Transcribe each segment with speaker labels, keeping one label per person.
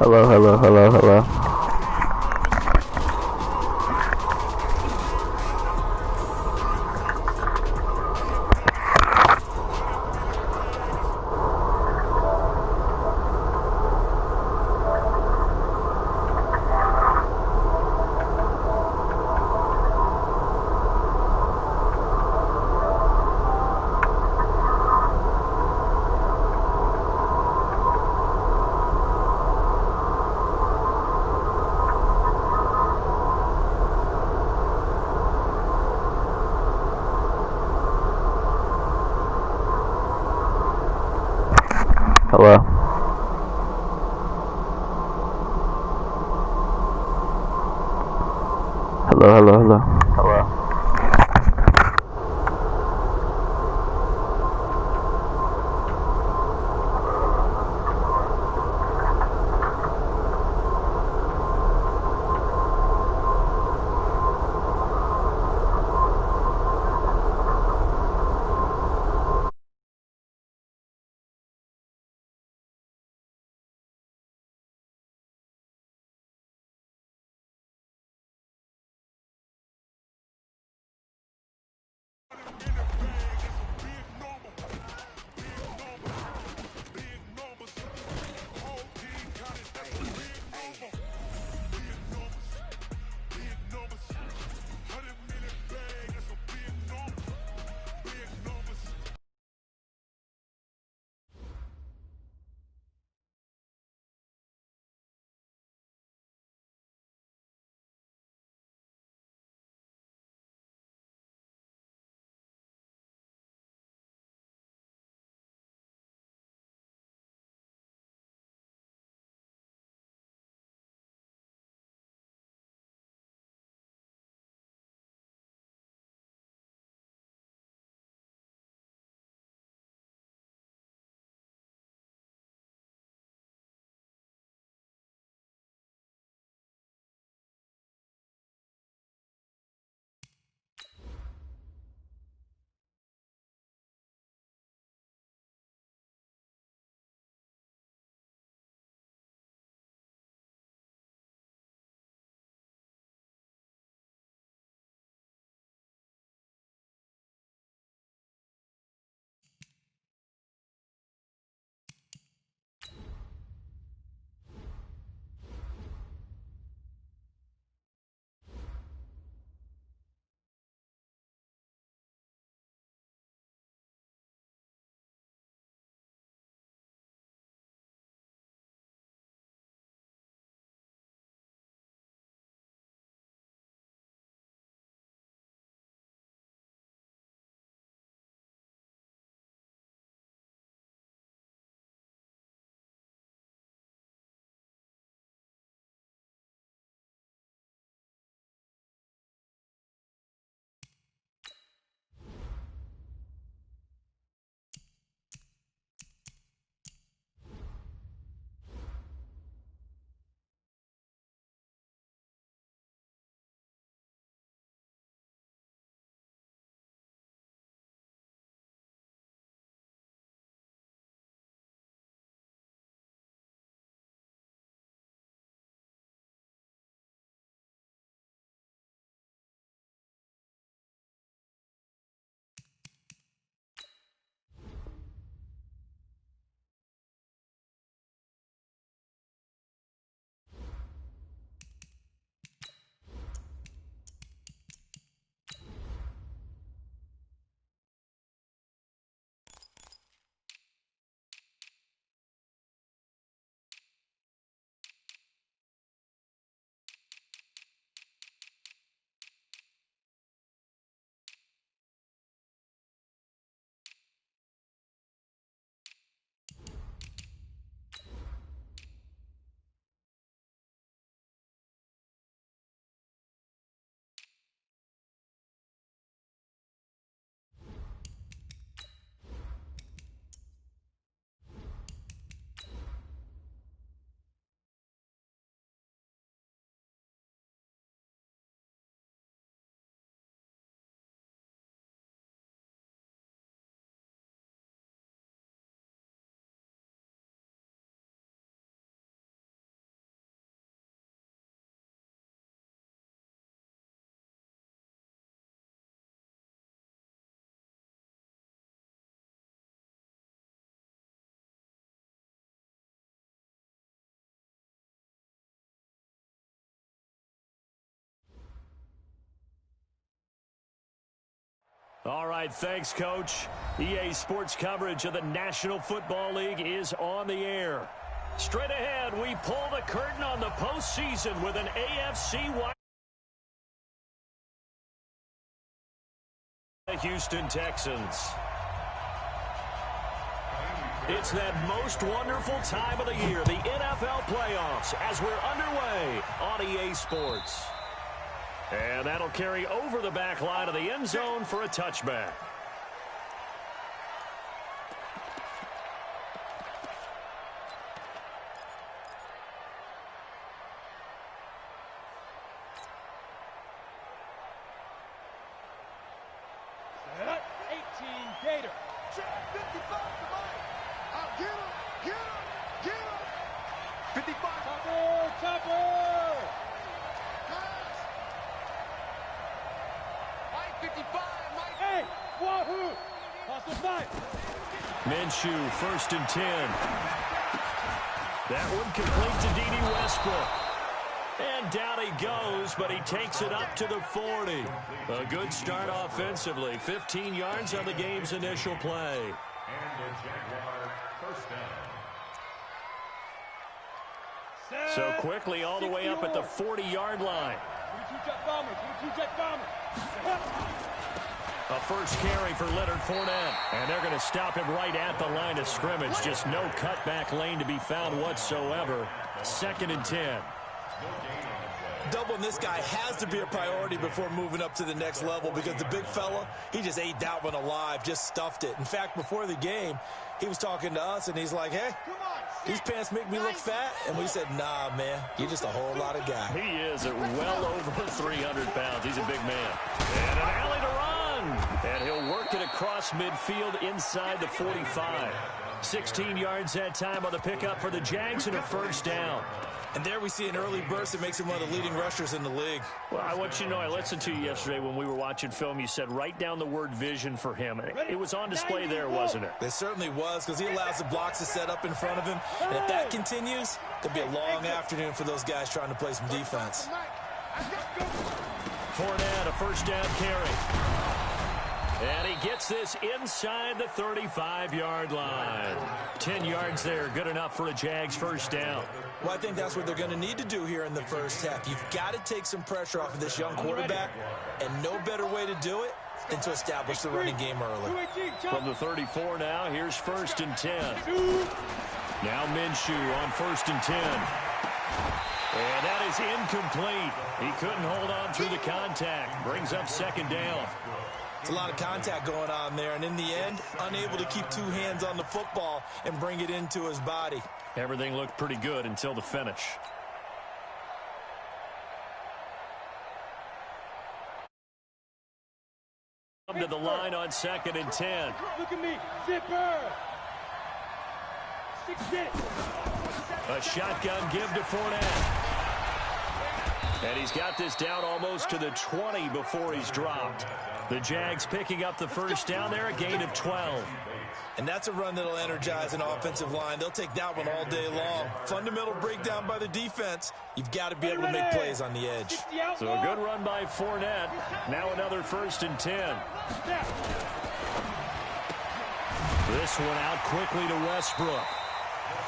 Speaker 1: Hello, hello, hello, hello. Hello. Hello, hello, hello. Hello.
Speaker 2: All right, thanks, Coach. EA Sports coverage of the National Football League is on the air. Straight ahead, we pull the curtain on the postseason with an AFC wide. The Houston Texans. It's that most wonderful time of the year, the NFL playoffs, as we're underway on EA Sports. And that'll carry over the back line of the end zone for a touchback. Minshew, 1st and 10. That one complete to D.D. Westbrook. And down he goes, but he takes it up to the 40. A good start offensively. 15 yards on the game's initial play.
Speaker 3: And the Jaguar first down.
Speaker 2: So quickly all the way up at the 40-yard line. A first carry for Leonard Fournette. And they're going to stop him right at the line of scrimmage. Just no cutback lane to be found whatsoever. 2nd and 10.
Speaker 4: Doubling this guy has to be a priority before moving up to the next level because the big fella, he just ate that one alive, just stuffed it. In fact, before the game, he was talking to us, and he's like, hey, these pants make me look fat. And we said, nah, man, you're just a whole lot of guy.
Speaker 2: He is at well over 300 pounds. He's a big man. And an alley to run. And he'll work it across midfield inside the 45. 16 yards that time on the pickup for the Jags and a first down.
Speaker 4: And there we see an early burst that makes him one of the leading rushers in the league.
Speaker 2: Well, I want you to know, I listened to you yesterday when we were watching film. You said write down the word vision for him. It was on display there, wasn't it?
Speaker 4: It certainly was, because he allows the blocks to set up in front of him. And if that continues, it'll be a long afternoon for those guys trying to play some defense.
Speaker 2: Fournette, a first down carry. And he gets this inside the 35-yard line. 10 yards there, good enough for a Jags first down.
Speaker 4: Well, I think that's what they're going to need to do here in the first half. You've got to take some pressure off of this young quarterback, and no better way to do it than to establish the running game early.
Speaker 2: From the 34 now, here's 1st and 10. Now Minshew on 1st and 10. And that is incomplete. He couldn't hold on through the contact. Brings up 2nd down.
Speaker 4: It's a lot of contact going on there, and in the end, unable to keep 2 hands on the football and bring it into his body.
Speaker 2: Everything looked pretty good until the finish. Come to the line on 2nd and 10.
Speaker 5: Look at me, zipper. 6-6.
Speaker 2: A shotgun give to Fournette. And he's got this down almost to the 20 before he's dropped. The Jags picking up the first down there, a gain of 12.
Speaker 4: And that's a run that'll energize an offensive line. They'll take that one all day long. Fundamental breakdown by the defense. You've got to be able to make plays on the edge.
Speaker 2: So a good run by Fournette. Now another 1st and 10. This one out quickly to Westbrook.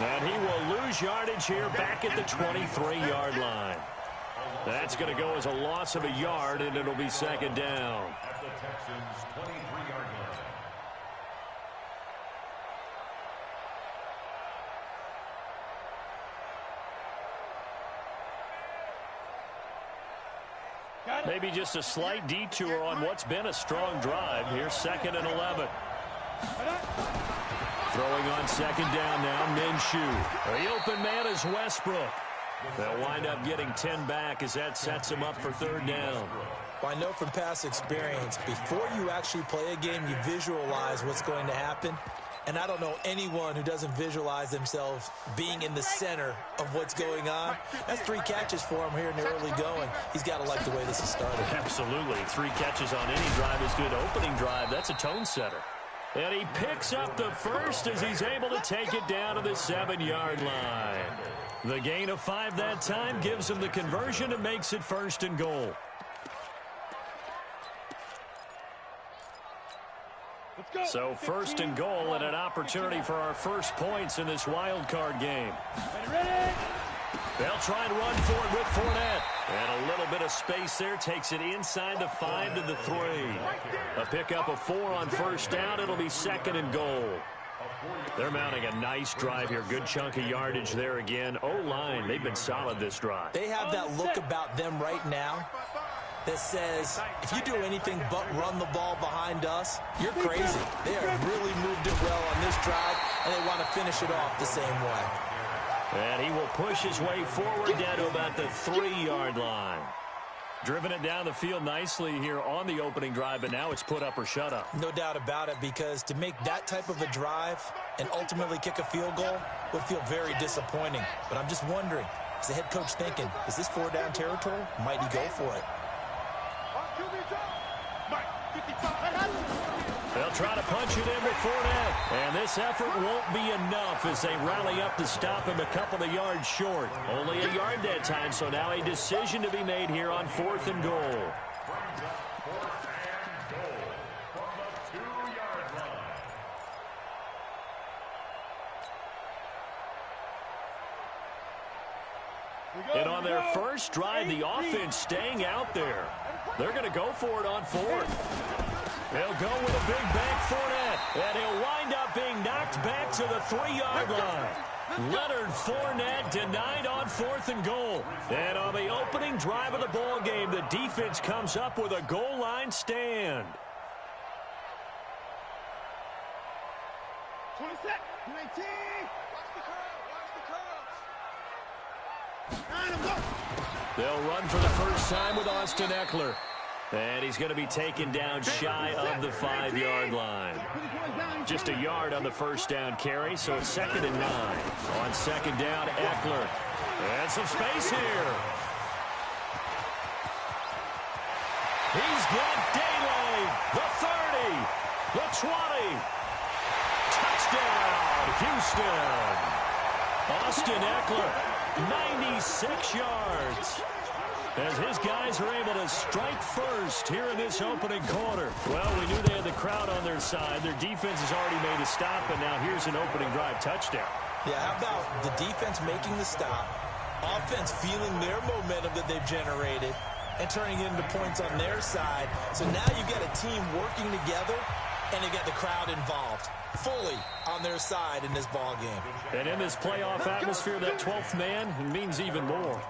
Speaker 2: And he will lose yardage here back at the 23-yard line. That's going to go as a loss of a yard, and it'll be 2nd down.
Speaker 3: At the Texans' 23-yard line.
Speaker 2: Maybe just a slight detour on what's been a strong drive. Here's 2nd and 11. Throwing on 2nd down now, Minshew. The open man is Westbrook. They'll wind up getting 10 back as that sets them up for 3rd down.
Speaker 4: Well, I know from past experience, before you actually play a game, you visualize what's going to happen. And I don't know anyone who doesn't visualize themselves being in the center of what's going on. That's 3 catches for him here in the early going. He's got to like the way this has started.
Speaker 2: Absolutely. 3 catches on any drive is good. Opening drive, that's a tone setter. And he picks up the first as he's able to take it down to the 7-yard line. The gain of 5 that time gives him the conversion and makes it 1st and goal. So first and goal and an opportunity for our first points in this wild card game.
Speaker 5: Ready?
Speaker 2: They'll try and run for it with Fournette. And a little bit of space there takes it inside the 5 to the 3. A pickup of 4 on first down. It'll be second and goal. They're mounting a nice drive here. Good chunk of yardage there again. O-line, they've been solid this drive.
Speaker 4: They have that look about them right now that says, if you do anything but run the ball behind us, you're crazy. They have really moved it well on this drive, and they want to finish it off the same way.
Speaker 2: And he will push his way forward down to about the 3-yard line. Driven it down the field nicely here on the opening drive, but now it's put up or shut up.
Speaker 4: No doubt about it, because to make that type of a drive and ultimately kick a field goal would feel very disappointing. But I'm just wondering, is the head coach thinking, is this 4-down territory? Might he go for it?
Speaker 2: They'll try to punch it in with Fournette. And this effort won't be enough as they rally up to stop him a couple of yards short. Only a yard that time, so now a decision to be made here on 4th and goal. And on their first drive, the offense staying out there. They're going to go for it on 4th. They'll go with a big bank Fournette, and he'll wind up being knocked back to the 3-yard line. Leonard Fournette denied on 4th and goal. And on the opening drive of the ball game, the defense comes up with a goal line stand.
Speaker 5: 20 seconds. 19. Watch the curls.
Speaker 2: They'll run for the first time with Austin Eckler. And he's going to be taken down shy of the 5-yard line. Just a yard on the first down carry, so it's 2nd and 9. On 2nd down, Eckler. And some space here. He's got Daylay. The 30. The 20. Touchdown, Houston. Austin Eckler, 96 yards. As his guys are able to strike first here in this opening quarter. Well, we knew they had the crowd on their side. Their defense has already made a stop, and now here's an opening drive touchdown.
Speaker 4: Yeah, how about the defense making the stop, offense feeling their momentum that they've generated, and turning it into points on their side. So now you've got a team working together, and they got the crowd involved fully on their side in this ball game.
Speaker 2: And in this playoff atmosphere, that 12th man means even more.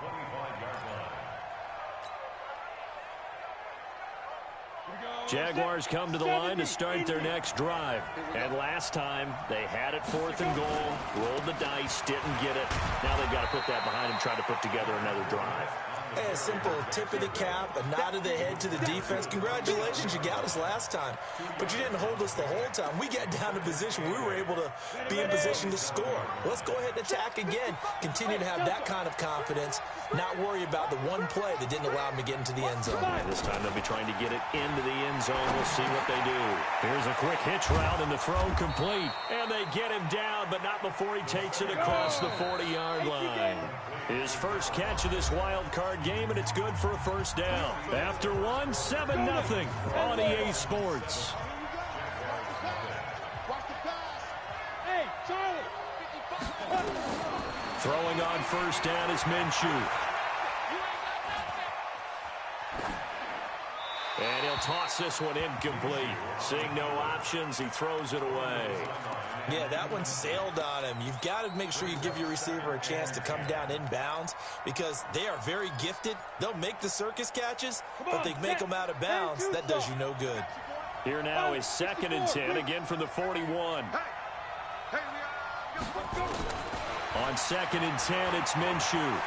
Speaker 2: Jaguars come to the line to start their next drive. And last time, they had it 4th and goal, rolled the dice, didn't get it. Now they've got to put that behind and try to put together another drive.
Speaker 4: Hey, a simple tip of the cap, a nod of the head to the defense. Congratulations, you got us last time. But you didn't hold us the whole time. We got down to position. We were able to be in position to score. Let's go ahead and attack again. Continue to have that kind of confidence. Not worry about the one play that didn't allow them to get into the end zone.
Speaker 2: And this time they'll be trying to get it into the end zone. We'll see what they do. Here's a quick hitch route and the throw complete. And they get him down, but not before he takes it across the 40-yard line. His first catch of this wild card game, and it's good for a first down. After one, 7-0 on EA Sports.
Speaker 5: Hey, Charlie.
Speaker 2: Throwing on first down is Minshew. And he'll toss this one incomplete. Seeing no options, he throws it away.
Speaker 4: Yeah, that one sailed on him. You've got to make sure you give your receiver a chance to come down inbounds because they are very gifted. They'll make the circus catches, but they make them out of bounds. That does you no good.
Speaker 2: Here now is 2nd and 10, again from the 41. On 2nd and 10, it's Minshew.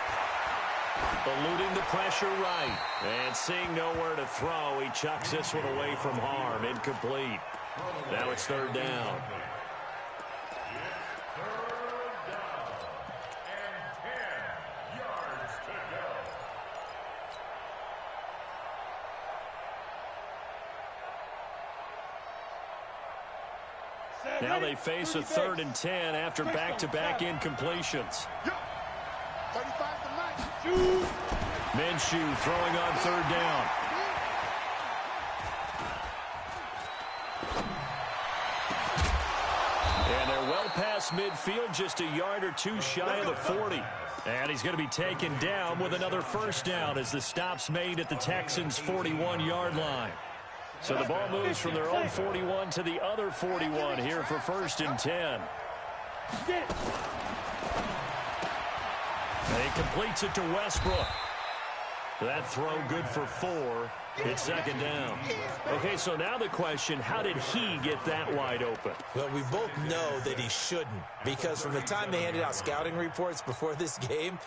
Speaker 2: Eluding the pressure right. And seeing nowhere to throw, he chucks this one away from harm. Incomplete. Now it's 3rd down. Now they face a 3rd and 10 after back-to-back incompletions. Minshew throwing on 3rd down. past midfield, just a yard or two shy of the 40. And he's going to be taken down with another first down as the stop's made at the Texans' 41-yard line. So the ball moves from their own 41 to the other 41 here for 1st and 10. And he completes it to Westbrook. That throw good for 4. It's 2nd down. Okay, so now the question, how did he get that wide open?
Speaker 4: Well, we both know that he shouldn't, because from the time they handed out scouting reports before this game,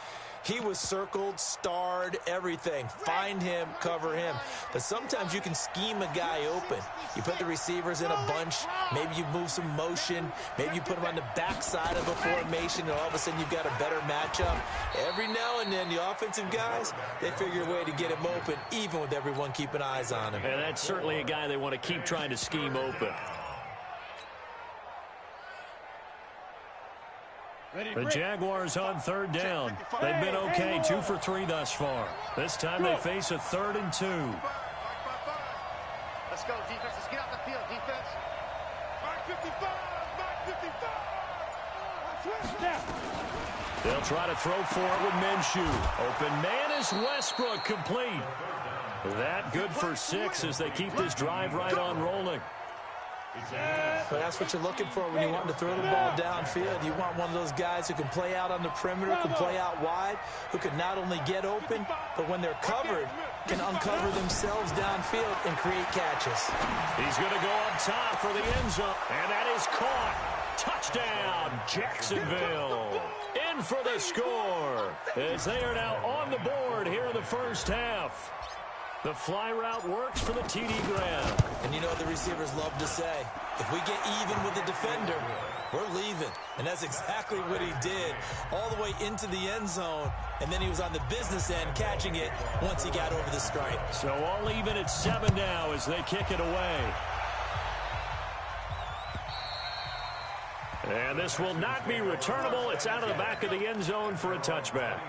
Speaker 4: he was circled, starred, everything. Find him, cover him. But sometimes you can scheme a guy open. You put the receivers in a bunch. Maybe you move some motion. Maybe you put them on the backside of a formation, and all of a sudden you've got a better matchup. Every now and then, the offensive guys, they figure a way to get him open, even with everyone keeping eyes on him.
Speaker 2: And that's certainly a guy they want to keep trying to scheme open. The Jaguars on 3rd down. They've been okay, 2 for 3 thus far. This time they face a 3rd and 2.
Speaker 5: Let's go, defense. Let's get out the field, defense. Mark 55, Mark 55.
Speaker 2: They'll try to throw for it with Minshew. Open man is Westbrook, complete. That good for 6 as they keep this drive right on rolling.
Speaker 4: But that's what you're looking for when you want to throw the ball downfield. You want one of those guys who can play out on the perimeter, can play out wide, who can not only get open, but when they're covered, can uncover themselves downfield and create catches.
Speaker 2: He's going to go up top for the end zone, and that is caught. Touchdown, Jacksonville. In for the score as they are now on the board here in the first half. The fly route works for the TD grab.
Speaker 4: And you know what the receivers love to say? If we get even with the defender, we're leaving. And that's exactly what he did, all the way into the end zone. And then he was on the business end catching it once he got over the stripe.
Speaker 2: So all even at 7 now as they kick it away. And this will not be returnable. It's out of the back of the end zone for a touchback.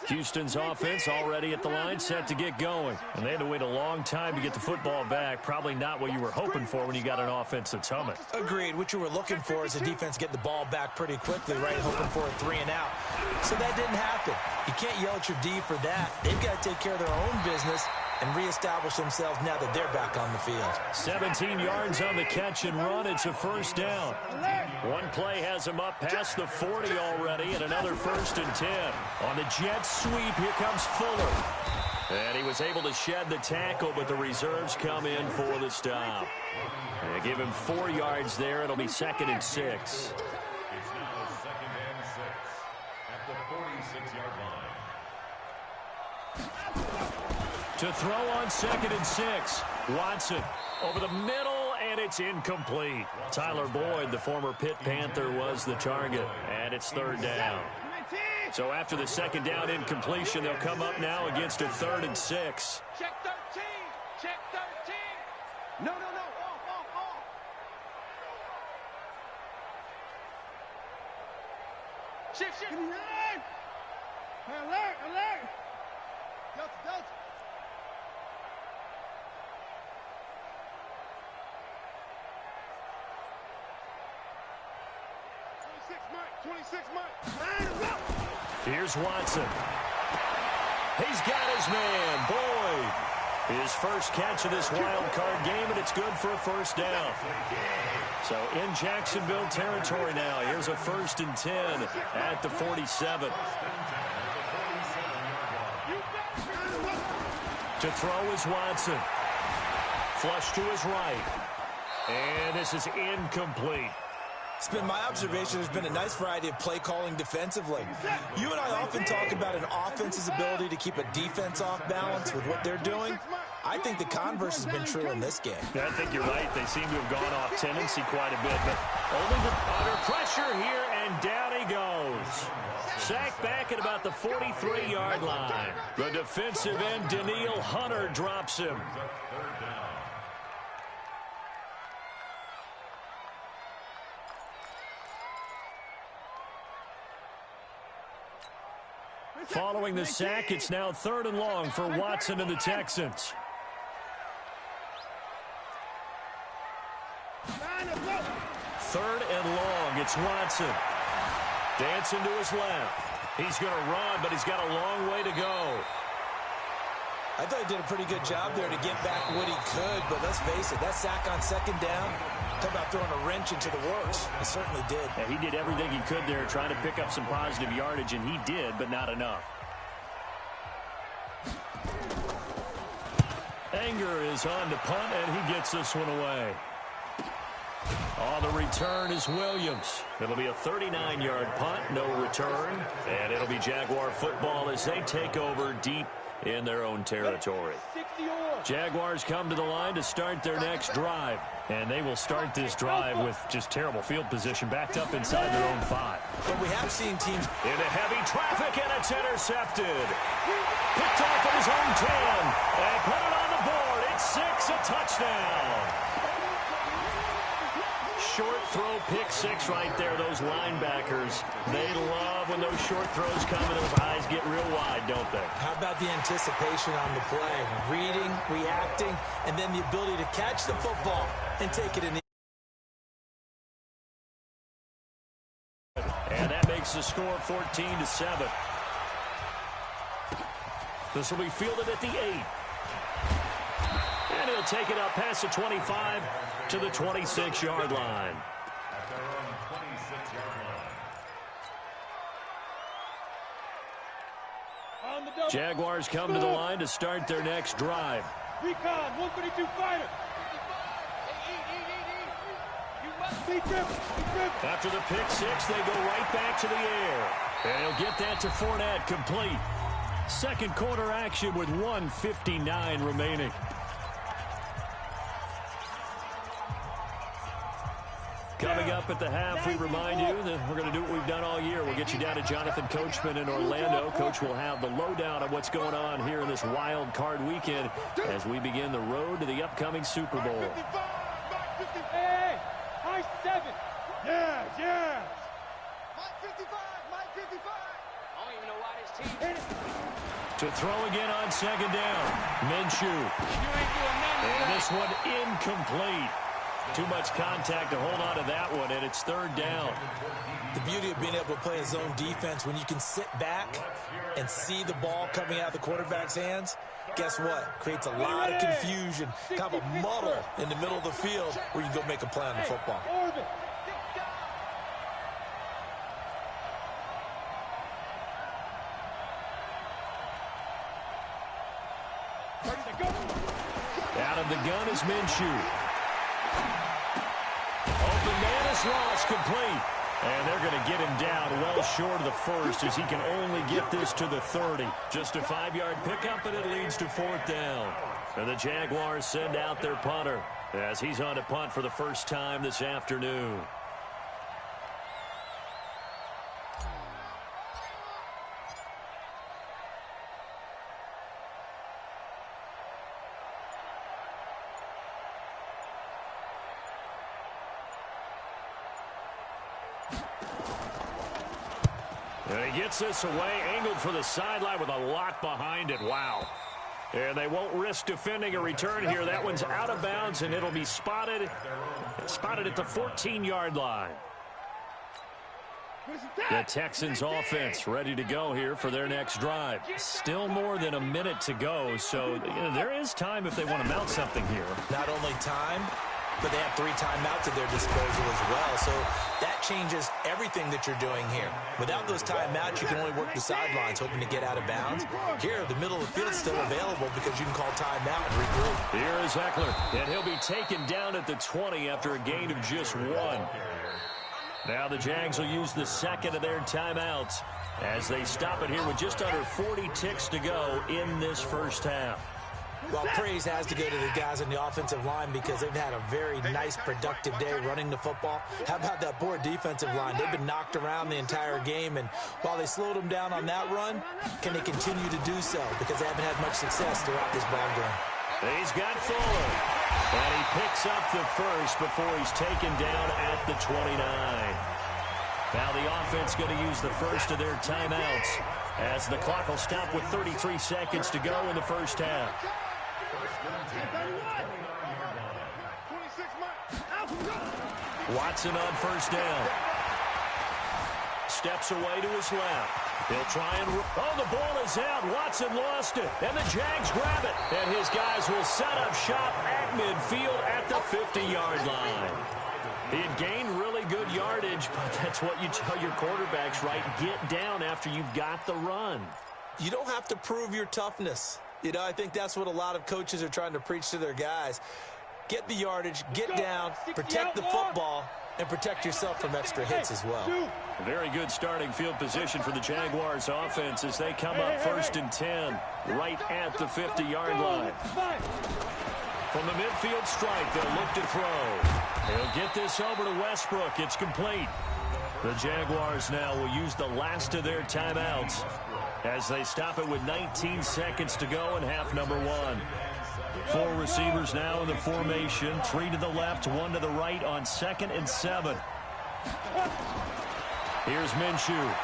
Speaker 2: Houston's offense already at the line, set to get going. And they had to wait a long time to get the football back. Probably not what you were hoping for when you got an offense that's humming.
Speaker 4: Agreed. What you were looking for is the defense get the ball back pretty quickly, right? Hoping for a 3 and out. So that didn't happen. You can't yell at your D for that. They've got to take care of their own business and reestablish themselves now that they're back on the field.
Speaker 2: 17 yards on the catch and run. It's a first down. One play has him up past the 40 already, and another 1st and 10. On the jet sweep, here comes Fuller. And he was able to shed the tackle, but the reserves come in for the stop. And they give him 4 yards there. It'll be 2nd and 6.
Speaker 3: It's now 2nd and 6 at the 46-yard line.
Speaker 2: To throw on 2nd and 6. Watson over the middle, and it's incomplete. Tyler Boyd, the former Pitt Panther, was the target, and it's 3rd down. So after the 2nd down incompletion, they'll come up now against a 3rd and 6.
Speaker 5: Check 13. Check 13. No. Off. Shift. Alert. Delta. 26 Mike.
Speaker 2: Here's Watson. He's got his man, Boyd. His first catch of this wild card game, and it's good for a first down. So in Jacksonville territory now. Here's a 1st and 10 at the 47. To throw is Watson. Flush to his right. And this is incomplete.
Speaker 4: It's been my observation there's been a nice variety of play calling defensively. You and I often talk about an offense's ability to keep a defense off balance with what they're doing. I think the converse has been true in this game.
Speaker 2: I think you're right. They seem to have gone off tendency quite a bit, but only under pressure here, and down he goes. Sacked back at about the 43-yard line. The defensive end, Daniil Hunter, drops him. Following the sack, it's now 3rd and long for Watson and the Texans. 3rd and long, it's Watson. Dancing to his left. He's going to run, but he's got a long way to go.
Speaker 4: I thought he did a pretty good job there to get back what he could, but let's face it, that sack on 2nd down, talk about throwing a wrench into the works. He certainly did.
Speaker 2: Yeah, he did everything he could there trying to pick up some positive yardage, and he did, but not enough. Anger is on to punt, and he gets this one away. On the return is Williams. It'll be a 39-yard punt, no return, and it'll be Jaguar football as they take over deep in their own territory. Jaguars come to the line to start their next drive, and they will start this drive with just terrible field position backed up inside their own 5.
Speaker 4: But we have seen teams
Speaker 2: into heavy traffic, and it's intercepted. Picked off at his own 10, and put it on the board. It's 6, a touchdown. Short throw, pick 6 right there. Those linebackers, they love when those short throws come and those eyes get real wide, don't they?
Speaker 4: How about the anticipation on the play? Reading, reacting, and then the ability to catch the football and take it in the...
Speaker 2: And that makes the score 14-7. This will be fielded at the 8. And he'll take it up past the 25 to the 26-yard line.
Speaker 3: At their own 26-yard line.
Speaker 2: Jaguars come to the line to start their next drive.
Speaker 5: Recon, 132 fighter.
Speaker 2: After the pick 6, they go right back to the air. And he'll get that to Fournette, complete. Second quarter action with 1:59 remaining. Coming up at the half, we remind you that we're going to do what we've done all year. We'll get you down to Jonathan Coachman in Orlando. Coach will have the lowdown of what's going on here in this wild card weekend as we begin the road to the upcoming Super Bowl.
Speaker 5: Hey, high 7. Yes, yes. Mike 55, Mike 55. I don't even know why this team.
Speaker 2: To throw again on 2nd down. Minshew.
Speaker 5: You ain't doing nothing.
Speaker 2: And this one incomplete. Too much contact to hold on to that one, and it's 3rd down.
Speaker 4: The beauty of being able to play a zone defense, when you can sit back and see the ball coming out of the quarterback's hands, guess what? Creates a lot of confusion, kind of a muddle in the middle of the field where you can go make a play on the football.
Speaker 2: Out of the gun is Minshew. Open man is lost, complete. And they're going to get him down well short of the 1st as he can only get this to the 30. Just a 5-yard pickup, and it leads to 4th down. And the Jaguars send out their punter as he's on to punt for the first time this afternoon. And he gets this away, angled for the sideline with a lot behind it. Wow. And they won't risk defending a return here. That one's out of bounds, and it'll be spotted at the 14-yard line. The Texans offense ready to go here for their next drive. Still more than a minute to go, so there is time if they want to mount something here.
Speaker 4: Not only time, but they have 3 timeouts at their disposal as well. So that changes everything that you're doing here. Without those timeouts, you can only work the sidelines, hoping to get out of bounds. Here, the middle of the field is still available because you can call timeout and regroup.
Speaker 2: Here is Eckler, and he'll be taken down at the 20 after a gain of just 1. Now the Jags will use the second of their timeouts as they stop it here with just under 40 ticks to go in this first half.
Speaker 4: Well, praise has to go to the guys on the offensive line because they've had a very nice, productive day running the football. How about that poor defensive line? They've been knocked around the entire game, and while they slowed them down on that run, can they continue to do so? Because they haven't had much success throughout this ball game.
Speaker 2: He's got Fuller, and he picks up the first before he's taken down at the 29. Now the offense going to use the first of their timeouts as the clock will stop with 33 seconds to go in the first half. Watson on first down. Steps away to his left. He'll try and... Oh, the ball is out. Watson lost it. And the Jags grab it. And his guys will set up shop at midfield at the 50-yard line. He had gained really good yardage, but that's what you tell your quarterbacks, right? Get down after you've got the run.
Speaker 4: You don't have to prove your toughness. You know, I think that's what a lot of coaches are trying to preach to their guys. Get the yardage, get down, protect the football, and protect yourself from extra hits as well.
Speaker 2: A very good starting field position for the Jaguars offense as they come up 1st and 10 right at the 50-yard line. From the midfield stripe, they'll look to throw. He'll get this over to Westbrook. It's complete. The Jaguars now will use the last of their timeouts as they stop it with 19 seconds to go in half number 1. 4 receivers now in the formation. 3 to the left, 1 to the right on 2nd and 7. Here's Minshew.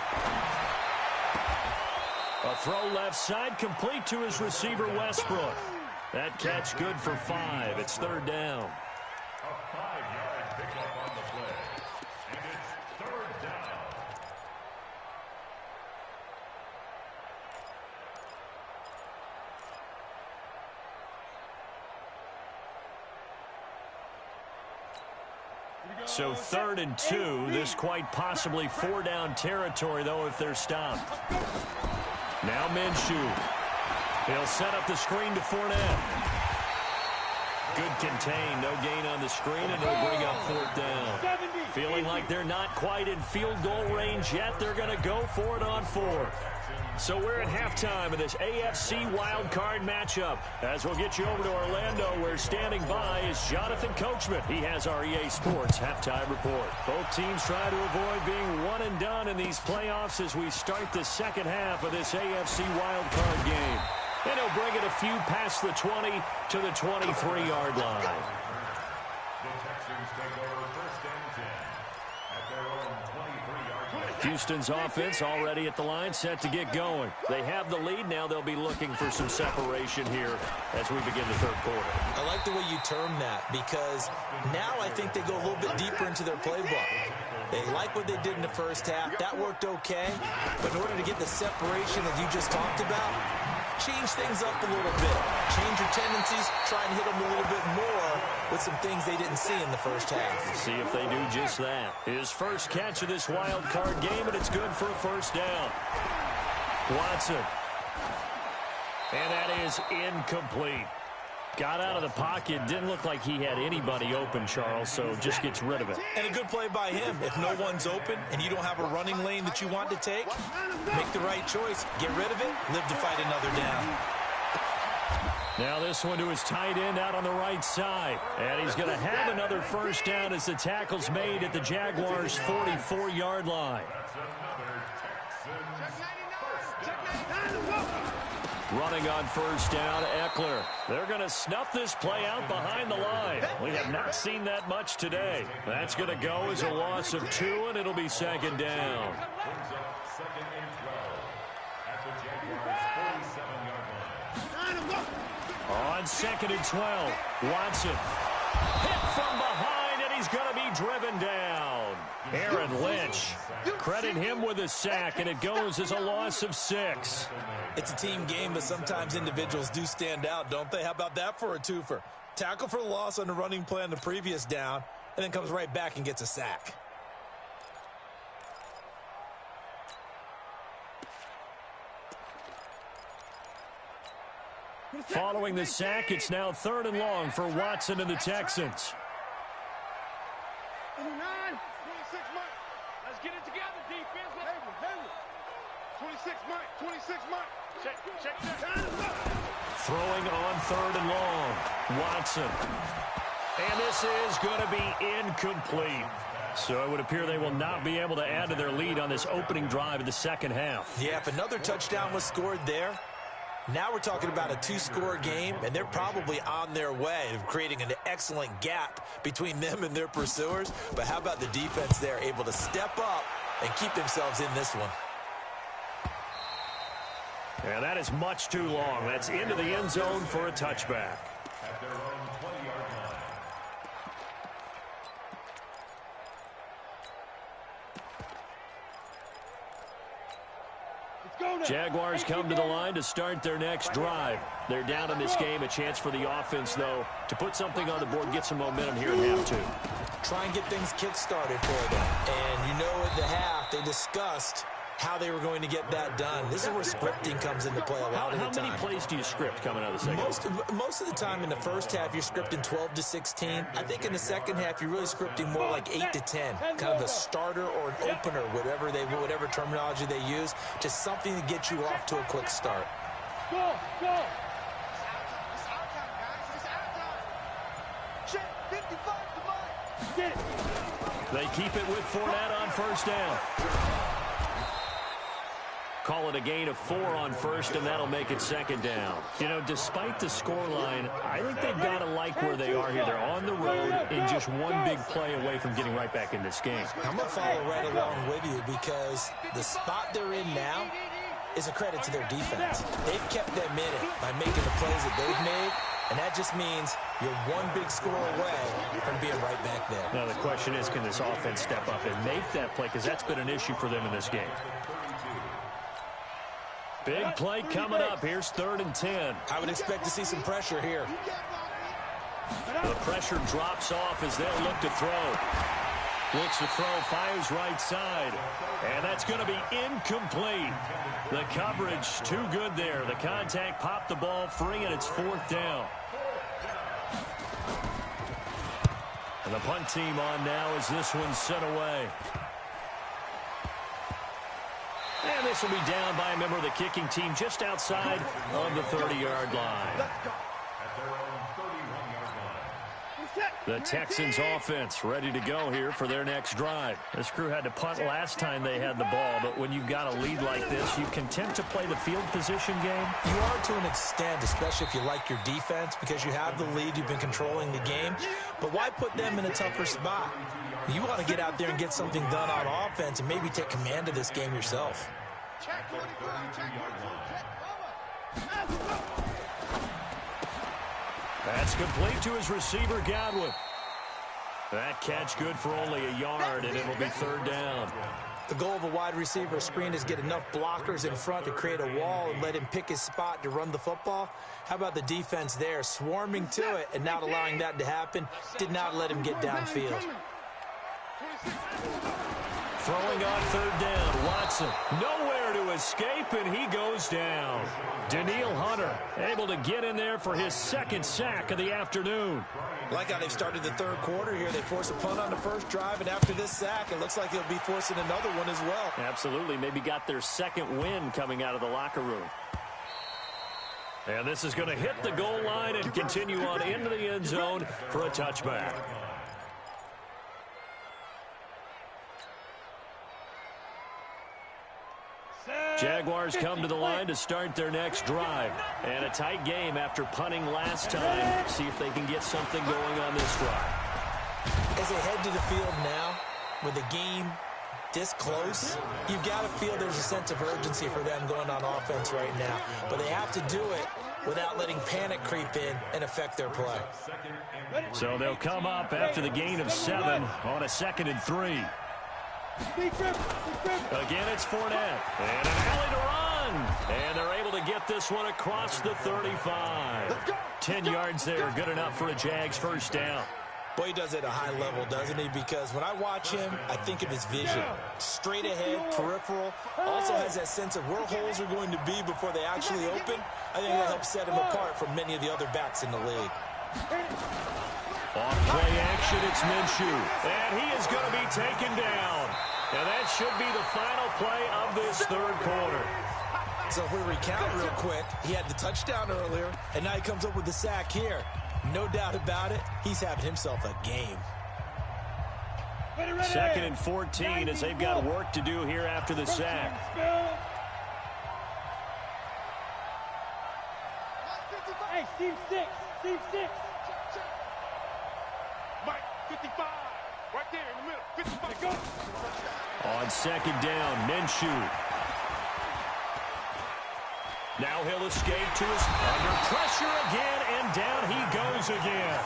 Speaker 2: A throw left side complete to his receiver Westbrook. That catch good for 5. It's 3rd down.
Speaker 3: A 5-yard pickup on the play. And it's 3rd down.
Speaker 2: So 3rd and 2. This quite possibly 4-down territory, though, if they're stopped. Now Minshew. He'll set up the screen to Fournette. Good contain, no gain on the screen, and it'll bring up 4th down. Feeling like they're not quite in field goal range yet, they're going to go for it on 4th. So we're at halftime of this AFC wildcard matchup. As we'll get you over to Orlando, where standing by is Jonathan Coachman. He has our EA Sports halftime report. Both teams try to avoid being one and done in these playoffs as we start the second half of this AFC wildcard game. And he'll bring it a few past the 20 to the 23-yard line.
Speaker 3: The Texans take over 1st and 10 at their own 23-yard line.
Speaker 2: Houston's offense already at the line, set to get going. They have the lead. Now they'll be looking for some separation here as we begin the 3rd quarter.
Speaker 4: I like the way you term that because now I think they go a little bit deeper into their playbook. They like what they did in the first half. That worked okay. But in order to get the separation that you just talked about, change things up a little bit. Change your tendencies. Try and hit them a little bit more with some things they didn't see in the first half.
Speaker 2: See if they do just that. His first catch of this wild card game, and it's good for a 1st down. Watson. And that is incomplete. Got out of the pocket. Didn't look like he had anybody open, Charles, so just gets rid of it.
Speaker 4: And a good play by him. If no one's open and you don't have a running lane that you want to take, make the right choice. Get rid of it. Live to fight another down.
Speaker 2: Now this one to his tight end out on the right side. And he's going to have another 1st down as the tackle's made at the Jaguars' 44-yard line. Running on 1st down, Eckler. They're going to snuff this play out behind the line. We have not seen that much today. That's going to go as a loss of 2, and it'll be 2nd down.
Speaker 3: Brings up 2nd and 12 at the Jaguars' 47-yard line.
Speaker 2: On 2nd and 12, Watson. Hit from behind, and he's going to be driven down. Aaron Lynch. Credit him with a sack, and it goes as a loss of 6.
Speaker 4: It's a team game, but sometimes individuals do stand out, don't they? How about that for a twofer? Tackle for the loss on the running play on the previous down, and then comes right back and gets a sack.
Speaker 2: Following the sack, it's now 3rd and long for Watson and the Texans.
Speaker 5: 26 Mike. Let's get it together, defense. 26 Mike. 26 Mike. Check.
Speaker 2: Throwing on 3rd and long. Watson. And this is going to be incomplete. So it would appear they will not be able to add to their lead on this opening drive of the second half.
Speaker 4: Yeah, if another touchdown was scored there, now we're talking about a 2-score game, and they're probably on their way of creating an excellent gap between them and their pursuers. But how about the defense there, able to step up and keep themselves in this one.
Speaker 2: And that is much too long. That's into the end zone for a touchback.
Speaker 3: At their own 20-yard line.
Speaker 2: Jaguars come to the line to start their next drive. They're down in this game. A chance for the offense, though, to put something on the board, get some momentum here in half two.
Speaker 4: Try and get things kick-started for them. And you know at the half, they discussed how they were going to get that done. This is where scripting comes into play a lot of the time.
Speaker 2: How many plays do you script coming out of the second?
Speaker 4: Most of the time in the first half, you're scripting 12 to 16. I think in the second half, you're really scripting more like 8 to 10. Kind of a starter or an opener, whatever terminology they use. Just something to get you off to a quick start.
Speaker 5: Go! It's our time, guys. It's our time. Check 55 to mine. Get it.
Speaker 2: They keep it with Fournette on first down. Call it a gain of 4 on first, and that'll make it second down. You know, despite the scoreline, I think they've got to like where they are here. They're on the road and just one big play away from getting right back in this game.
Speaker 4: I'm going to follow right along with you because the spot they're in now is a credit to their defense. They've kept them in it by making the plays that they've made, and that just means you're one big score away from being right back there.
Speaker 2: Now, the question is, can this offense step up and make that play? Because that's been an issue for them in this game. Big play coming up. Here's 3rd and 10.
Speaker 4: I would expect to see some pressure here.
Speaker 2: The pressure drops off as they'll look to throw. Looks to throw, fires right side. And that's going to be incomplete. The coverage too good there. The contact popped the ball free, and it's 4th down. And the punt team on now as this one's set away. And this will be down by a member of the kicking team just outside of the 30-yard line.
Speaker 3: At their own 31-yard line.
Speaker 2: The Texans offense ready to go here for their next drive. This crew had to punt last time they had the ball, but when you've got a lead like this, you can tend to play the field position game.
Speaker 4: You are to an extent, especially if you like your defense, because you have the lead, you've been controlling the game. But why put them in a tougher spot? You want to get out there and get something done on offense and maybe take command of this game yourself.
Speaker 5: Check 22, check 22, check.
Speaker 2: That's complete to his receiver, Godwin. That catch good for only a yard, and it'll be 3rd down.
Speaker 4: The goal of a wide receiver screen is get enough blockers in front to create a wall and let him pick his spot to run the football. How about the defense there, swarming to it and not allowing that to happen? Did not let him get downfield.
Speaker 2: Throwing on 3rd down, Watson nowhere to escape, and he goes down. Daniil Hunter able to get in there for his 2nd sack of the afternoon.
Speaker 4: Like how they've started the 3rd quarter here. They force a punt on the first drive, and after this sack, it looks like they'll be forcing another one as well.
Speaker 2: Absolutely. Maybe got their 2nd win coming out of the locker room. And this is going to hit the goal line and continue on into the end zone for a touchback. Jaguars come to the line to start their next drive. And a tight game after punting last time. See if they can get something going on this drive.
Speaker 4: As they head to the field now, with the game this close, you've got to feel there's a sense of urgency for them going on offense right now. But they have to do it without letting panic creep in and affect their play.
Speaker 2: So they'll come up after the gain of 7 on a 2nd and 3. Again, it's Fournette. And an alley to run. And they're able to get this one across the 35. 10 yards there, good enough for a Jags 1st down.
Speaker 4: Boy, he does it at a high level, doesn't he? Because when I watch him, I think of his vision. Straight ahead, peripheral. Also has that sense of where holes are going to be before they actually open. I think that helps set him apart from many of the other backs in the league.
Speaker 2: Off play action, it's Minshew. And he is going to be taken down. And that should be the final play of this 3rd quarter.
Speaker 4: So if we recount real quick, he had the touchdown earlier, and now he comes up with the sack here. No doubt about it, he's having himself a game.
Speaker 2: 2nd and 14 as they've got work to do here after the sack.
Speaker 5: Hey, Team 6. Team 6. Mike, 55. Right there in the middle. 55. Go.
Speaker 2: On second down, Minshew. Now he'll escape to his under pressure again, and down he goes again.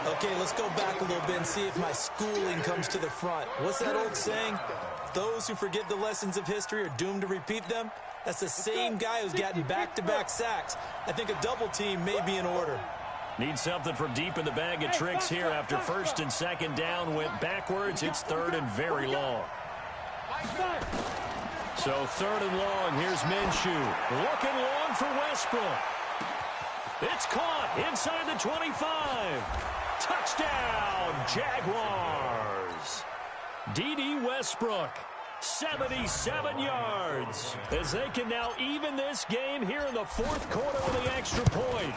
Speaker 4: Okay, let's go back a little bit and see if my schooling comes to the front. What's that old saying? Those who forget the lessons of history are doomed to repeat them. That's the same guy who's gotten back-to-back sacks. I think a double team may be in order.
Speaker 2: Need something from deep in the bag of tricks here after first and second down went backwards. It's third and very long. So third and long, here's Minshew. Looking long for Westbrook. It's caught inside the 25. Touchdown, Jaguars. D.D. Westbrook, 77 yards. As they can now even this game here in the fourth quarter with the extra point.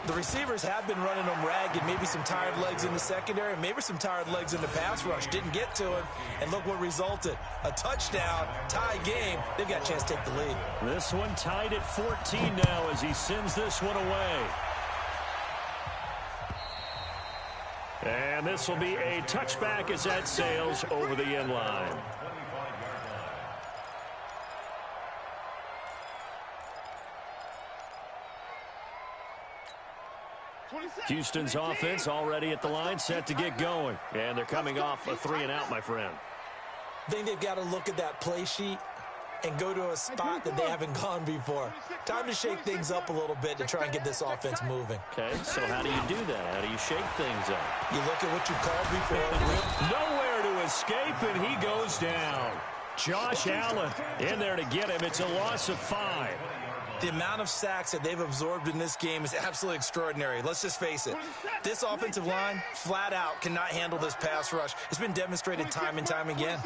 Speaker 4: The receivers have been running them ragged. Maybe some tired legs in the secondary, maybe some tired legs in the pass rush. Didn't get to him, and look what resulted. A touchdown, tie game. They've got a chance to take the lead.
Speaker 2: This one tied at 14 now as he sends this one away. And this will be a touchback as that sails over the end line. Houston's offense already at the line, set to get going. And they're coming off a 3-and-out, my friend.
Speaker 4: I think they've got to look at that play sheet and go to a spot that they haven't gone before. Time to shake things up a little bit to try and get this offense moving.
Speaker 2: Okay, so how do you do that? How do you shake things up?
Speaker 4: You look at what you called before.
Speaker 2: Nowhere to escape, and he goes down. Josh Allen in there to get him. It's a loss of 5.
Speaker 4: The amount of sacks that they've absorbed in this game is absolutely extraordinary. Let's just face it. This offensive line, flat out, cannot handle this pass rush. It's been demonstrated time and time again.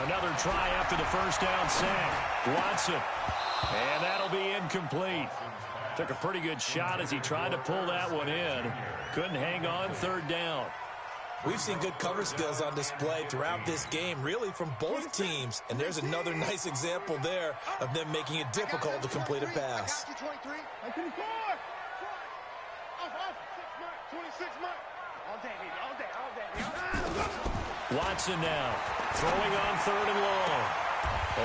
Speaker 2: Another try after the first down sack. Watson. And that'll be incomplete. Took a pretty good shot as he tried to pull that one in. Couldn't hang on third down.
Speaker 4: We've seen good cover skills on display throughout this game, really from both teams. And there's another nice example there of them making it difficult to complete a pass.
Speaker 2: Watson now throwing on third and long.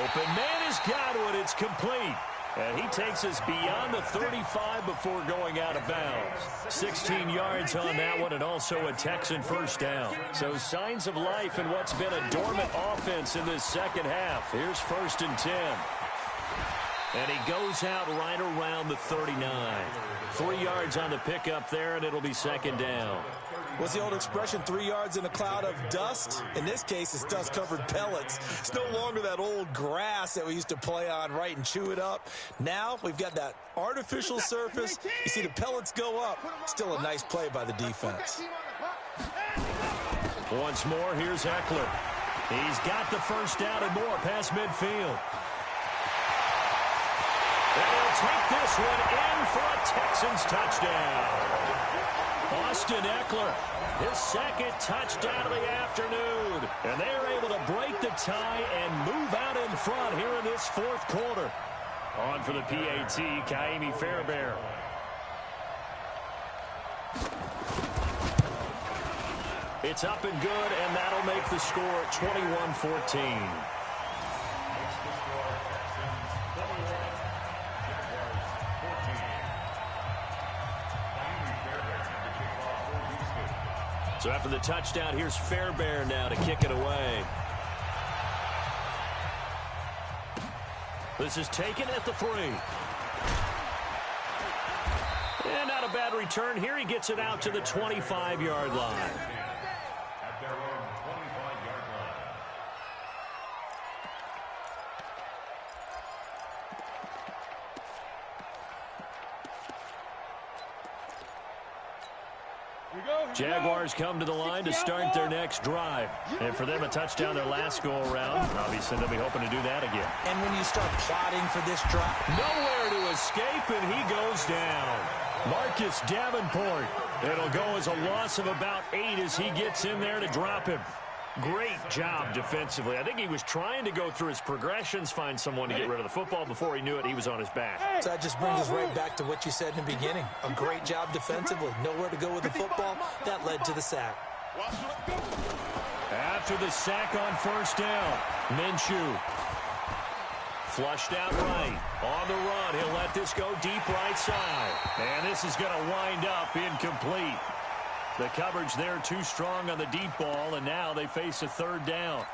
Speaker 2: Open man has got it. It's complete. And he takes us beyond the 35 before going out of bounds. 16 yards on that one, and also a Texan first down. So signs of life in what's been a dormant offense in this second half. Here's first and 10. And he goes out right around the 39. 3 yards on the pickup there, and it'll be second down.
Speaker 4: What's the old expression, 3 yards in a cloud of dust? In this case, it's dust-covered pellets. It's no longer that old grass that we used to play on, right, and chew it up. Now we've got that artificial surface. You see the pellets go up. Still a nice play by the defense.
Speaker 2: Once more, here's Eckler. He's got the first down and more past midfield. And he'll take this one in for a Texans touchdown. Austin Eckler, his second touchdown of the afternoon. And they're able to break the tie and move out in front here in this fourth quarter. On for the PAT, Kaimi Fairbairn. It's up and good, and that'll make the score 21-14. So after the touchdown, here's Fairbairn now to kick it away. This is taken at the 3. And not a bad return here. He gets it out to the 25-yard line.
Speaker 3: At their own 25-yard line.
Speaker 2: Jaguars come to the line to start their next drive. And for them, a touchdown their last go-around. Obviously, they'll be hoping to do that again.
Speaker 4: And when you start plotting for this drive,
Speaker 2: nowhere to escape, and he goes down. Marcus Davenport. It'll go as a loss of about 8 as he gets in there to drop him. Great job defensively. I think he was trying to go through his progressions, find someone to get rid of the football. Before he knew it, he was on his back.
Speaker 4: So that just brings us right back to what you said in the beginning. A great job defensively. Nowhere to go with the football. That led to the sack.
Speaker 2: After the sack on first down, Minshew. Flushed out right. On the run, he'll let this go deep right side. And this is going to wind up incomplete. The coverage there too strong on the deep ball, and now they face a third down.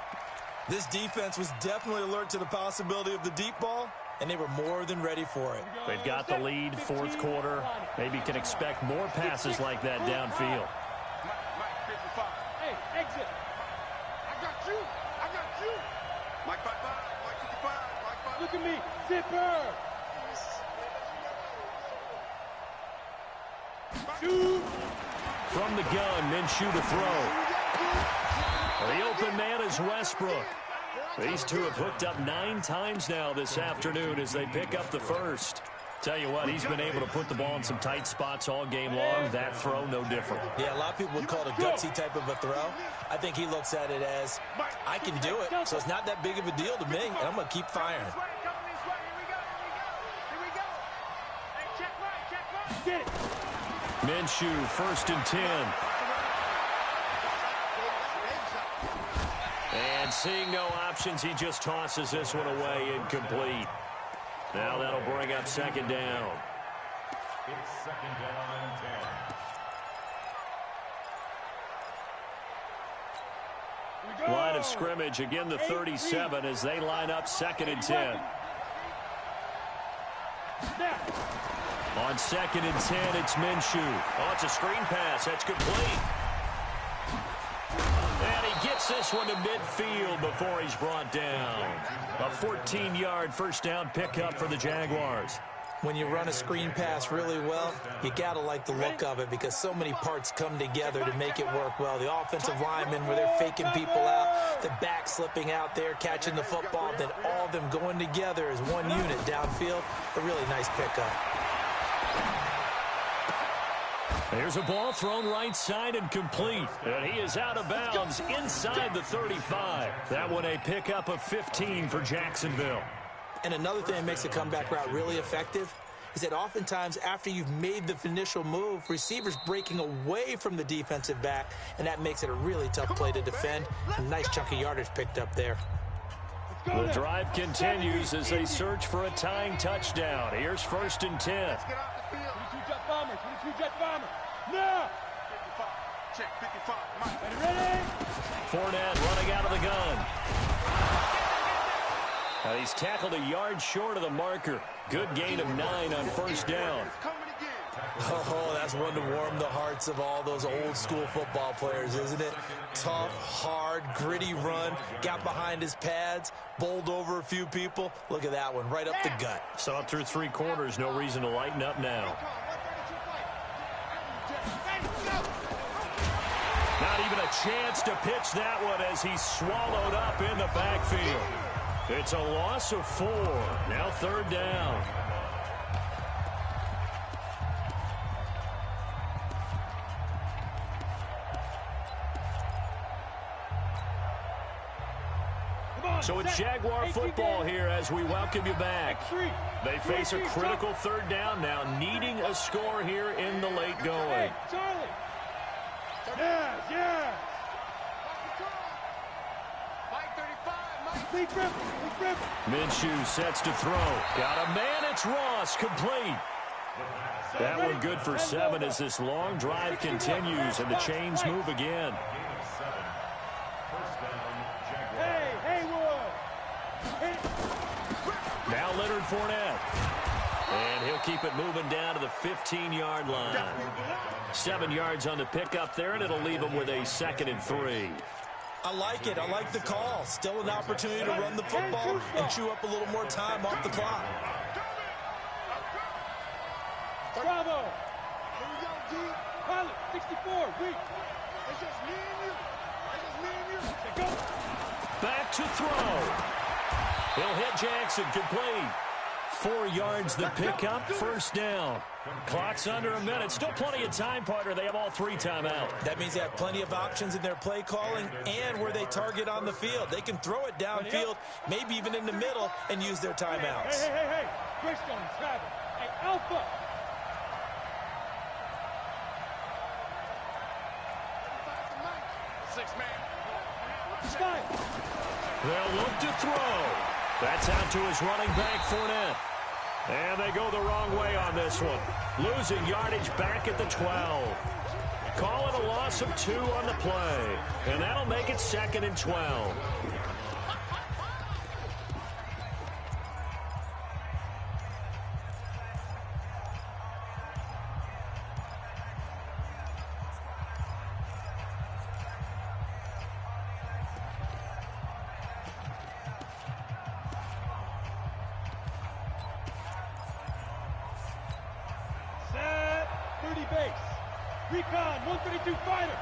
Speaker 4: This defense was definitely alert to the possibility of the deep ball, and they were more than ready for it.
Speaker 2: They've got the lead, fourth quarter. Maybe can expect more passes like that downfield.
Speaker 5: Hey, exit. I got you. I got you. Mike 55, Mike 55, Mike 55. Look at me. Zipper. Shoot.
Speaker 2: From the gun, Minshew to throw. The open man is Westbrook. These two have hooked up 9 times now this afternoon as they pick up the first. Tell you what, he's been able to put the ball in some tight spots all game long. That throw, no different.
Speaker 4: Yeah, a lot of people would call it a gutsy type of a throw. I think he looks at it as, I can do it, so it's not that big of a deal to me, and I'm going to keep firing.
Speaker 5: Get it.
Speaker 2: Minshew, first and 10. And seeing no options, he just tosses this one away, incomplete. Now that'll bring up second down.
Speaker 3: It's second down and 10.
Speaker 2: Line of scrimmage, again the 37 as they line up second and 10. On second and 10, it's Minshew. Oh, it's a screen pass. That's complete. And he gets this one to midfield before he's brought down. A 14-yard first down pickup for the Jaguars.
Speaker 4: When you run a screen pass really well, you got to like the look of it because so many parts come together to make it work well. The offensive linemen where they're faking people out, the back slipping out there, catching the football, then all of them going together as one unit downfield. A really nice pickup.
Speaker 2: There's a ball thrown right side and complete. And he is out of bounds inside the 35. That one a pickup of 15 for Jacksonville.
Speaker 4: And another thing that makes a comeback route really effective is that oftentimes after you've made the initial move, receivers breaking away from the defensive back, and that makes it a really tough play to defend. A nice chunk of yardage picked up there.
Speaker 2: The drive continues as they search for a tying touchdown. Here's first and 10.
Speaker 5: Let's get off the field. 22 jet bombers. 22 jet bombers. Now. 55. Check 55. Mike. Ready?
Speaker 2: Fournette running out of the gun. He's tackled a yard short of the marker. Good gain of 9 on first down.
Speaker 4: Oh, that's one to warm the hearts of all those old school football players, isn't it? Tough, hard, gritty run. Got behind his pads, bowled over a few people. Look at that one, right up the gut.
Speaker 2: So up through 3 quarters, no reason to lighten up now. Not even a chance to pitch that one as he's swallowed up in the backfield. It's a loss of 4. Now third down. So it's Jaguar football here as we welcome you back. They face a critical third down now, needing a score here in the late going.
Speaker 5: Charlie. Yes, yes. Mike 35, Mike.
Speaker 2: Minshew sets to throw. Got a man, it's Ross, complete. That one good for 7 as this long drive continues and the chains move again. Now Leonard Fournette. And he'll keep it moving down to the 15-yard line. 7 yards on the pickup there, and it'll leave him with a second and 3.
Speaker 4: I like it. I like the call. Still an opportunity to run the football and chew up a little more time off the clock.
Speaker 5: Bravo. Here we go, G. Pilot, 64, weak. It's just me and you. It's just me and you. Go.
Speaker 2: Back to throw. He'll hit Jackson, complete. 4 yards the pickup, first down. Clock's under a minute. Still plenty of time, partner. They have all 3 timeouts.
Speaker 4: That means they have plenty of options in their play calling and where they target on the field. They can throw it downfield, maybe even in the middle, and use their timeouts.
Speaker 5: Hey. Greystone, grab it. Hey, Alpha.
Speaker 2: They'll look to throw. That's out to his running back, Fournette. And they go the wrong way on this one. Losing yardage back at the 12. Call it a loss of 2 on the play. And that'll make it 2nd and 12.
Speaker 5: Recon, 132 fighter.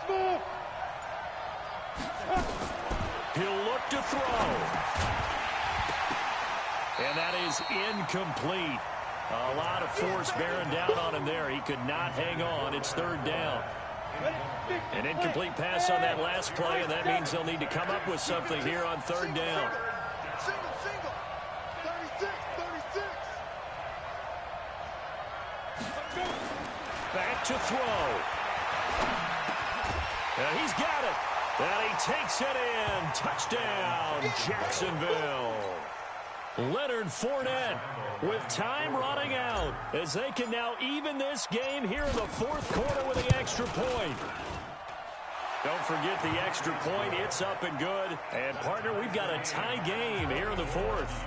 Speaker 5: Smooth.
Speaker 2: He'll look to throw. And that is incomplete. A lot of force bearing down on him there. He could not hang on. It's 3rd down. An incomplete pass on that last play, and that means they'll need to come up with something here on 3rd down.
Speaker 5: Single. 36.
Speaker 2: Back to throw. And he's got it. And he takes it in. Touchdown, Jacksonville. Leonard Fournette with time running out as they can now even this game here in the 4th quarter with the extra point. Don't forget the extra point. It's up and good. And, partner, we've got a tie game here in the 4th.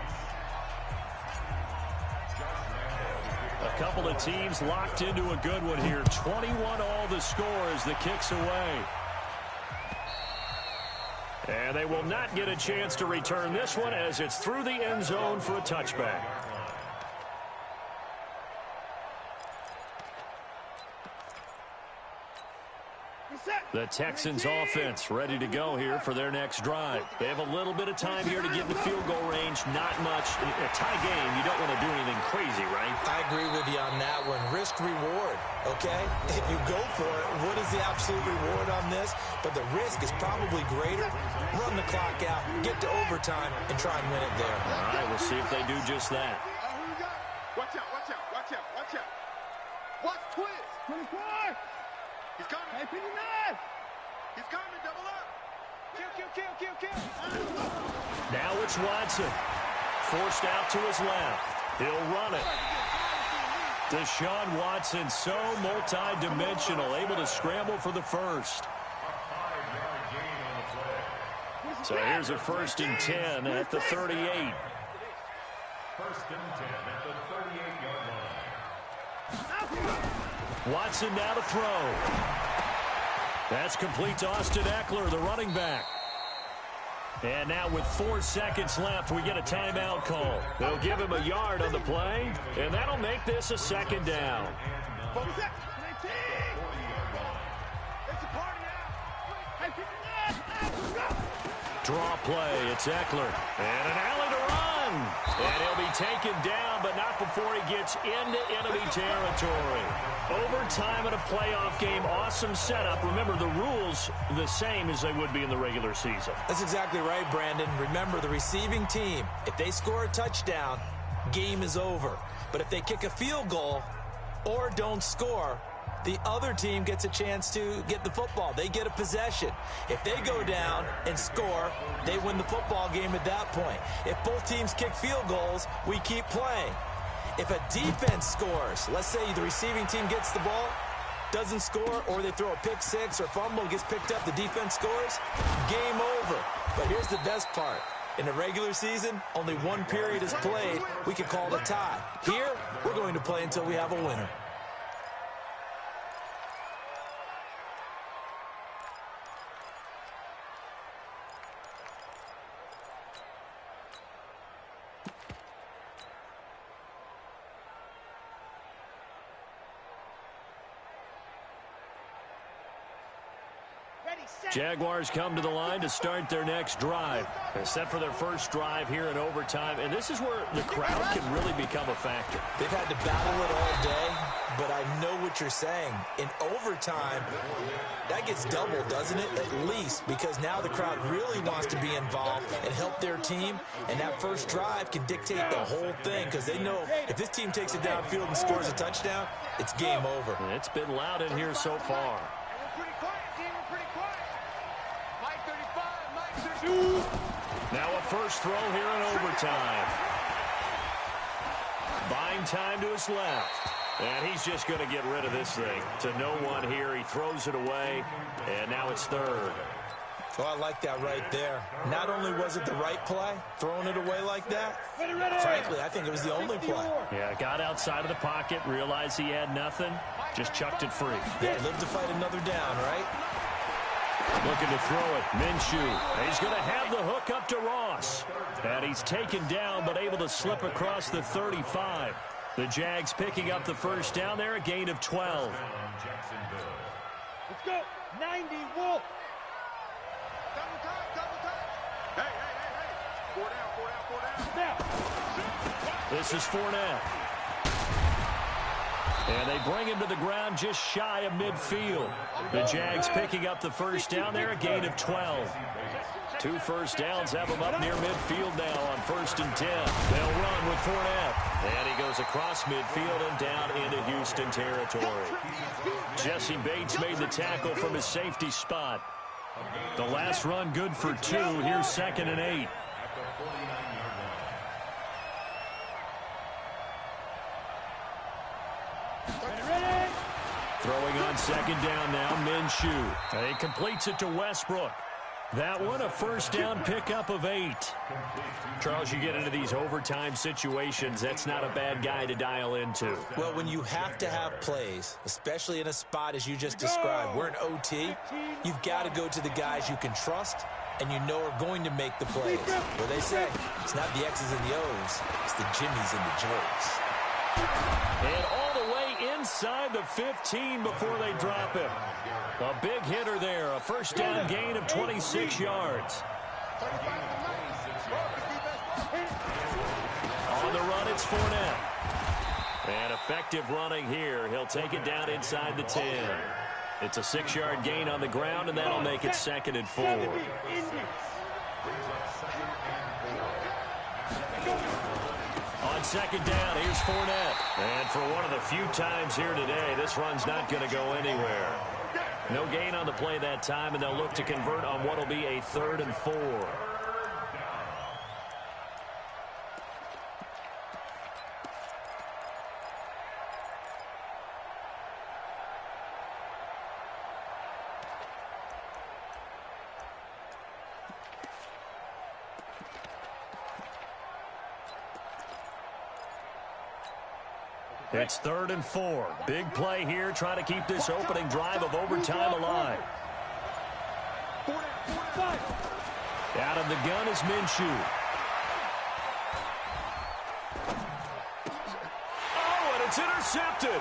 Speaker 2: A couple of teams locked into a good one here. 21 all the score as the kick's away. And they will not get a chance to return this one as it's through the end zone for a touchback. The Texans offense ready to go here for their next drive. They have a little bit of time here to get in the field goal range. Not much. In a tie game, you don't want to do anything crazy, right?
Speaker 4: I agree with you on that one. Risk reward, okay? If you go for it, what is the absolute reward on this? But the risk is probably greater. Run the clock out, get to overtime, and try and win it there.
Speaker 2: All right, we'll see if they do just that.
Speaker 5: Watch out. Watch twist. 24. He's coming. Hey, 59. He's coming. Double up. Kill.
Speaker 2: Now it's Watson. Forced out to his left. He'll run it. Deshaun Watson, so multi-dimensional, able to scramble for the first. So here's a 1st and 10 at the 38.
Speaker 3: 1st and 10 at the 38-yard line.
Speaker 2: Watson now to throw. That's complete to Austin Eckler, the running back. And now with 4 seconds left, we get a timeout call. They'll give him a yard on the play, and that'll make this a 2nd down. Draw play, it's Eckler. And an alley to run. And he'll be taken down, but not before he gets into enemy territory. Overtime in a playoff game, awesome setup. Remember, the rules the same as they would be in the regular season.
Speaker 4: That's exactly right, Brandon. Remember, the receiving team, if they score a touchdown, game is over. But if they kick a field goal or don't score, the other team gets a chance to get the football. They get a possession. If they go down and score, they win the football game at that point. If both teams kick field goals, we keep playing. If a defense scores, let's say the receiving team gets the ball, doesn't score, or they throw a pick six or fumble, gets picked up, the defense scores, game over. But here's the best part. In the regular season, only one period is played. We can call it a tie. Here, we're going to play until we have a winner.
Speaker 5: Ready.
Speaker 2: Jaguars come to the line to start their next drive. They're set for their first drive here in overtime, and this is where the crowd can really become a factor.
Speaker 4: They've had to battle it all day, but I know what you're saying. In overtime, that gets doubled, doesn't it? At least, because now the crowd really wants to be involved and help their team, and that first drive can dictate the whole thing because they know if this team takes it downfield and scores a touchdown, it's game over.
Speaker 2: It's been loud in here so far. Now a first throw here in overtime. Buying time to his left. And he's just going to get rid of this thing. To no one here. He throws it away. And now it's third.
Speaker 4: Oh, I like that right there. Not only was it the right play, throwing it away like that, frankly, I think it was the only play.
Speaker 2: Yeah, got outside of the pocket, realized he had nothing, just chucked it free.
Speaker 4: Yeah, live to fight another down, right?
Speaker 2: Looking to throw it. Minshew. He's going to have the hook up to Ross. And he's taken down, but able to slip across the 35. The Jags picking up the first down there, a gain of 12.
Speaker 5: Let's go. 90, Wolf. Double time. Hey. 4 down.
Speaker 2: This is Fournette. And they bring him to the ground just shy of midfield. The Jags picking up the first down there, a gain of 12. 2 first downs have them up near midfield now on 1st and 10. They'll run with Fournette. And he goes across midfield and down into Houston territory. Jesse Bates made the tackle from his safety spot. The last run good for 2. Here's 2nd and 8. Throwing on 2nd down now, Minshew. He completes it to Westbrook. That one a first down pickup of 8. Charles, you get into these overtime situations, that's not a bad guy to dial into.
Speaker 4: Well, when you have to have plays, especially in a spot as you just described, we're in OT, you've got to go to the guys you can trust and you know are going to make the plays. Where they say, it's not the X's and the O's, it's the Jimmies and the Joes.
Speaker 2: And all the way inside the 15 before they drop him. A big hitter there, a first down gain of 26 yards. On the run, it's Fournette. And effective running here. He'll take it down inside the 10. It's a 6-yard gain on the ground, and that'll make it 2nd and 4. On 2nd down, here's Fournette. And for one of the few times here today, this run's not going to go anywhere. No gain on the play that time, and they'll look to convert on what will be a 3rd and 4. It's 3rd and 4. Big play here, trying to keep this opening drive of overtime alive. Out of the gun is Minshew. Oh, and it's intercepted.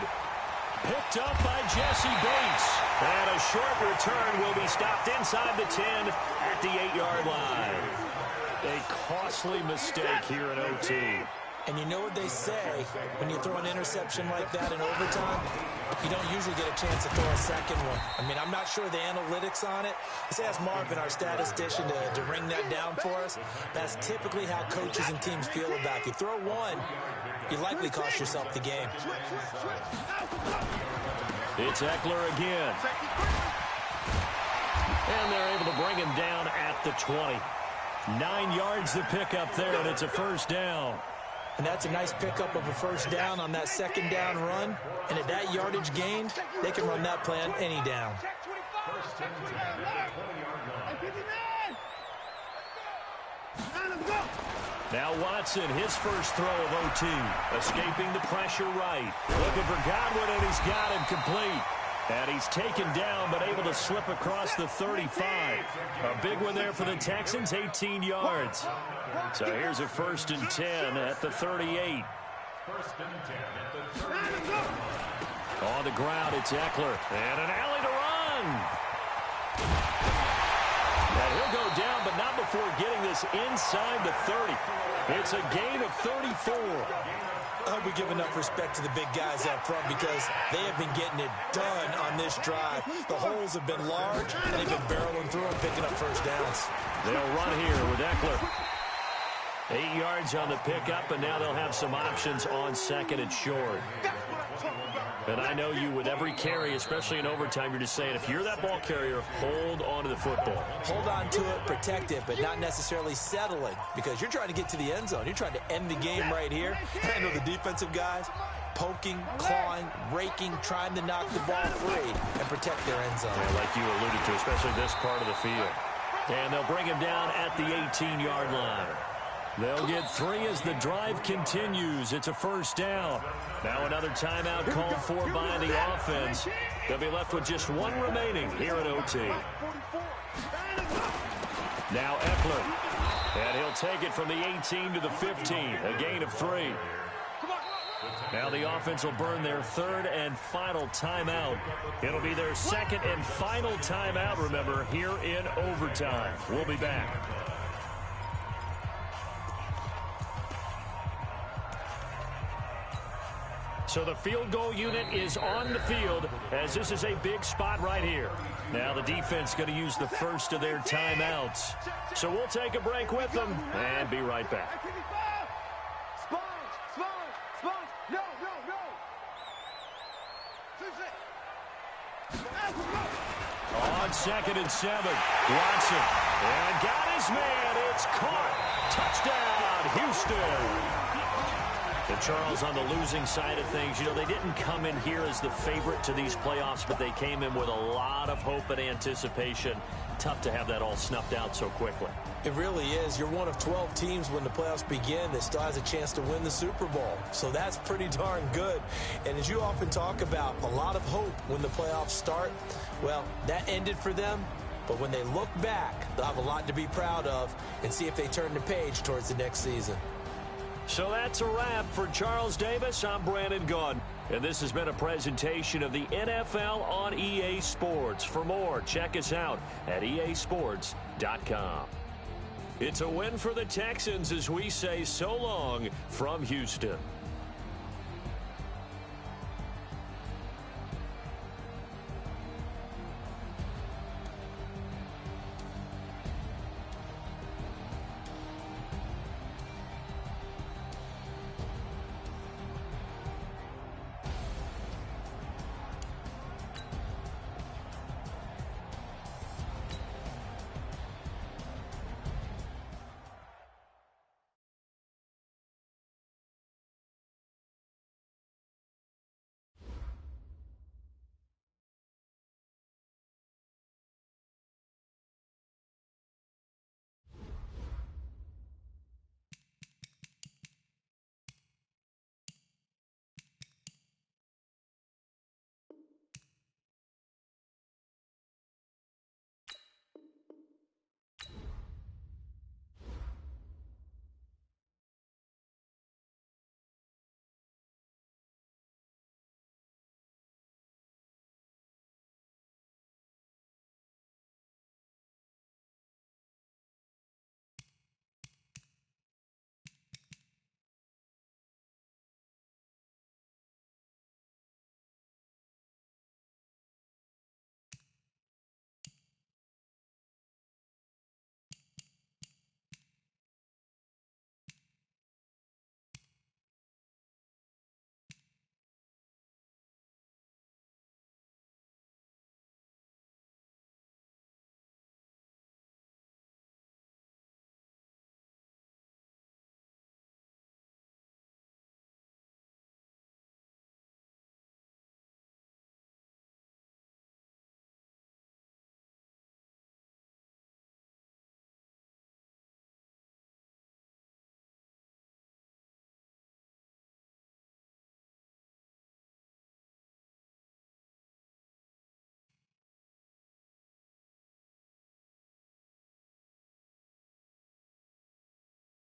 Speaker 2: Picked up by Jesse Bates. And a short return will be stopped inside the 10 at the 8-yard line. A costly mistake here in OT.
Speaker 4: And you know what they say, when you throw an interception like that in overtime, you don't usually get a chance to throw a second one. I mean, I'm not sure the analytics on it. Let's ask Marvin, our statistician, to ring that down for us. That's typically how coaches and teams feel about you. Throw one, you likely cost yourself the game.
Speaker 2: It's Eckler again. And they're able to bring him down at the 20. 9 yards to pick up there, and it's a first down.
Speaker 4: And that's a nice pickup of a first down on that 2nd down run. And at that yardage gained, they can run that play on any down.
Speaker 2: Now Watson, his first throw of OT. Escaping the pressure right. Looking for Godwin, and he's got him complete. And he's taken down, but able to slip across the 35. A big one there for the Texans, 18 yards. So here's a 1st and 10 at the 38. On the ground, it's Eckler. And an alley to run. before getting this inside the 30. It's a gain of 34.
Speaker 4: I hope we give enough respect to the big guys up front because they have been getting it done on this drive. The holes have been large, and they've been barreling through and picking up first downs.
Speaker 2: They'll run here with Eckler. 8 yards on the pickup, and now they'll have some options on second and short. And I know you, with every carry, especially in overtime, you're just saying, if you're that ball carrier, hold on to the football.
Speaker 4: Hold on to it, protect it, but not necessarily settling because you're trying to get to the end zone. You're trying to end the game right here. And I know the defensive guys poking, clawing, raking, trying to knock the ball free and protect their end zone.
Speaker 2: Yeah, like you alluded to, especially this part of the field. And they'll bring him down at the 18-yard line. They'll get 3 as the drive continues. It's a first down. Now another timeout called for by the offense. They'll be left with just 1 remaining here at OT. Now Eckler. And he'll take it from the 18 to the 15. A gain of 3. Now the offense will burn their 3rd and final timeout. It'll be their 2nd and final timeout, remember, here in overtime. We'll be back. So the field goal unit is on the field as this is a big spot right here. Now the defense going to use the first of their timeouts. So we'll take a break with them and be right back. On 2nd and 7, Watson. And got his man. It's caught. Touchdown, Houston. And Charles, on the losing side of things, you know, they didn't come in here as the favorite to these playoffs, but they came in with a lot of hope and anticipation. Tough to have that all snuffed out so quickly.
Speaker 4: It really is. You're one of 12 teams when the playoffs begin that still has a chance to win the Super Bowl. So that's pretty darn good. And as you often talk about, a lot of hope when the playoffs start. Well, that ended for them. But when they look back, they'll have a lot to be proud of and see if they turn the page towards the next season.
Speaker 2: So that's a wrap for Charles Davis. I'm Brandon Gunn. And this has been a presentation of the NFL on EA Sports. For more, check us out at easports.com. It's a win for the Texans as we say so long from Houston.